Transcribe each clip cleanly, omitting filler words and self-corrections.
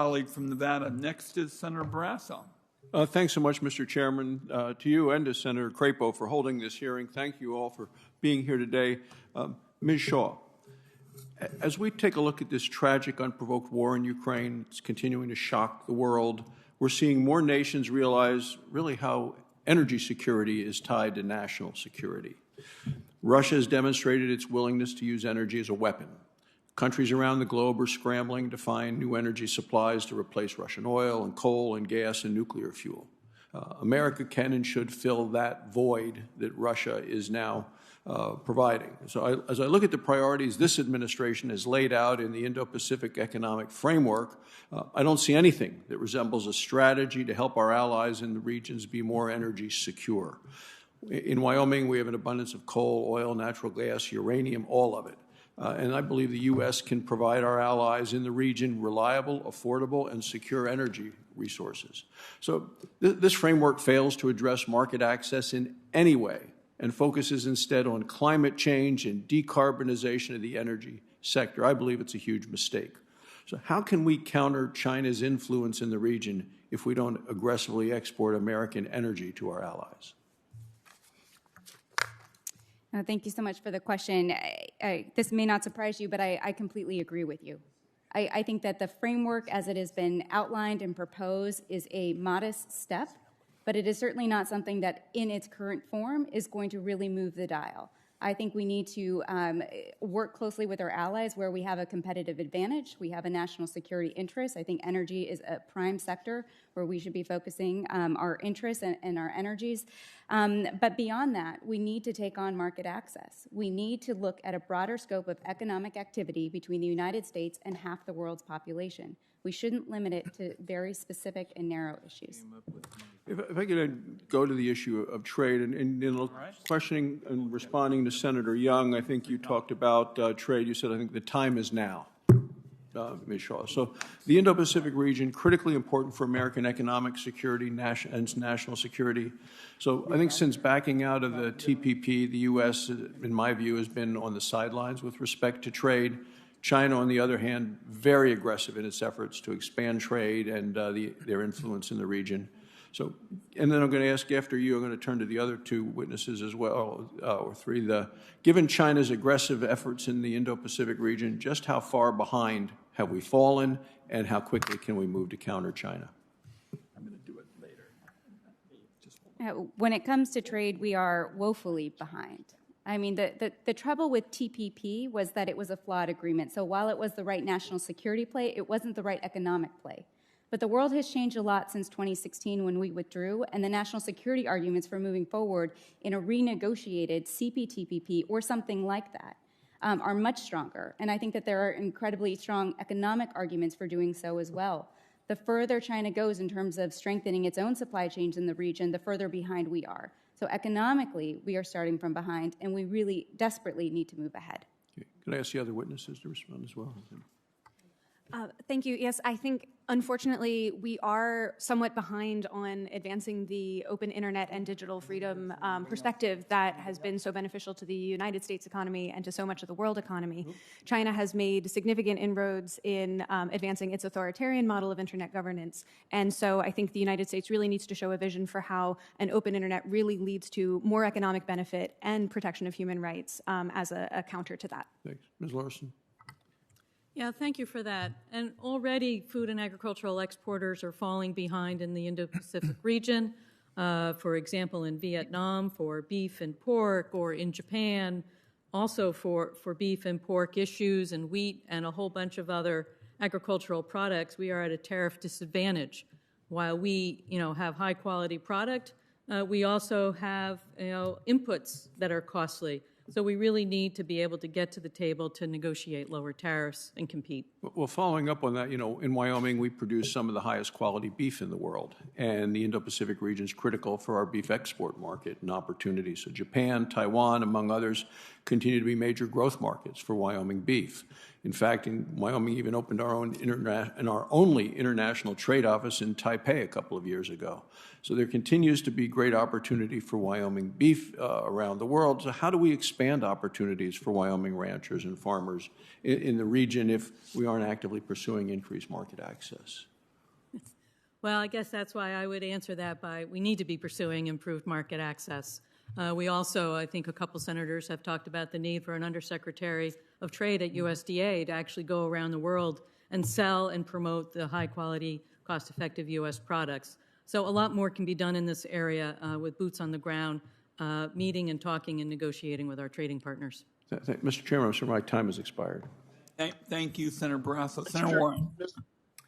Colleague from Nevada. Next is Senator Barrasso. Thanks so much, Mr. Chairman, to you and to Senator Crapo for holding this hearing. Thank you all for being here today. Ms. Shaw, as we take a look at this tragic, unprovoked war in Ukraine, it's continuing to shock the world. We're seeing more nations realize really how energy security is tied to national security. Russia has demonstrated its willingness to use energy as a weapon. Countries around the globe are scrambling to find new energy supplies to replace Russian oil and coal and gas and nuclear fuel. America can and should fill that void that Russia is now providing. So as I look at the priorities this administration has laid out in the Indo-Pacific economic framework, I don't see anything that resembles a strategy to help our allies in the regions be more energy secure. In Wyoming, we have an abundance of coal, oil, natural gas, uranium, all of it. And I believe the U.S. can provide our allies in the region reliable, affordable, and secure energy resources. So this framework fails to address market access in any way and focuses instead on climate change and decarbonization of the energy sector. I believe it's a huge mistake. So how can we counter China's influence in the region if we don't aggressively export American energy to our allies? Thank you so much for the question. This may not surprise you, but I completely agree with you. I think that the framework as it has been outlined and proposed is a modest step, but it is certainly not something that in its current form is going to really move the dial. I think we need to work closely with our allies where we have a competitive advantage. We have a national security interest. I think energy is a prime sector where we should be focusing our interests and our energies. But beyond that, we need to take on market access. We need to look at a broader scope of economic activity between the United States and half the world's population. We shouldn't limit it to very specific and narrow issues. If I could go to the issue of trade, and in questioning and responding to Senator Young, I think you talked about trade. You said, I think the time is now, Ms. Shaw. So the Indo-Pacific region, critically important for American economic security and national security. So I think since backing out of the TPP, the U.S., in my view, has been on the sidelines with respect to trade. China, on the other hand, very aggressive in its efforts to expand trade and their influence in the region. So, and then I'm going to ask after you, I'm going to turn to the other two witnesses as well, or three. Given China's aggressive efforts in the Indo-Pacific region, just how far behind have we fallen, and how quickly can we move to counter China? I'm going to do it later. When it comes to trade, we are woefully behind. I mean, the trouble with TPP was that it was a flawed agreement. So while it was the right national security play, it wasn't the right economic play. But the world has changed a lot since 2016 when we withdrew, and the national security arguments for moving forward in a renegotiated CPTPP or something like that are much stronger. And I think that there are incredibly strong economic arguments for doing so as well. The further China goes in terms of strengthening its own supply chains in the region, the further behind we are. So economically, we are starting from behind, and we really desperately need to move ahead. Okay. Can I ask the other witnesses to respond as well? Thank you. Yes, I think, unfortunately, we are somewhat behind on advancing the open internet and digital freedom perspective that has been so beneficial to the United States economy and to so much of the world economy. China has made significant inroads in advancing its authoritarian model of internet governance. And so I think the United States really needs to show a vision for how an open internet really leads to more economic benefit and protection of human rights as a counter to that. Thanks. Ms. Larson. Yeah, thank you for that. And already food and agricultural exporters are falling behind in the Indo-Pacific region. For example, in Vietnam for beef and pork, or in Japan also for beef and pork issues and wheat and a whole bunch of other agricultural products. We are at a tariff disadvantage. While we, have high quality product, we also have, inputs that are costly. So we really need to be able to get to the table to negotiate lower tariffs and compete. Well, following up on that, in Wyoming, we produce some of the highest quality beef in the world, and the Indo-Pacific region is critical for our beef export market and opportunities. So Japan, Taiwan, among others, continue to be major growth markets for Wyoming beef. In fact, Wyoming even opened our only international trade office in Taipei a couple of years ago. So there continues to be great opportunity for Wyoming beef around the world. So how do we expand opportunities for Wyoming ranchers and farmers in the region if we aren't actively pursuing increased market access? Well, I guess that's why I would answer that by we need to be pursuing improved market access. We also, I think a couple senators have talked about the need for an undersecretary of trade at USDA to actually go around the world and sell and promote the high-quality, cost-effective U.S. products. So a lot more can be done in this area with boots on the ground, meeting and talking and negotiating with our trading partners. Mr. Chairman, I'm sure my time has expired. Thank you, Senator Barrasso. Senator Warren.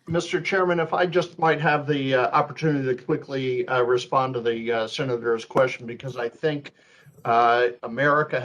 Mr. Chairman, if I just might have the opportunity to quickly respond to the senator's question, because I think America has